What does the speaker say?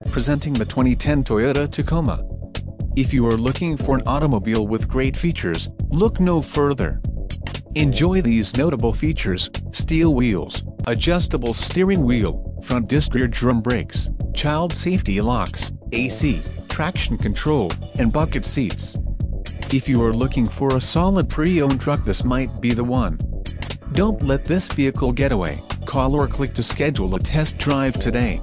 Presenting the 2010 Toyota Tacoma. If you are looking for an automobile with great features, look no further. Enjoy these notable features: steel wheels, adjustable steering wheel, front disc rear drum brakes, child safety locks, AC, traction control, and bucket seats. If you are looking for a solid pre-owned truck, this might be the one. Don't let this vehicle get away. Call or click to schedule a test drive today.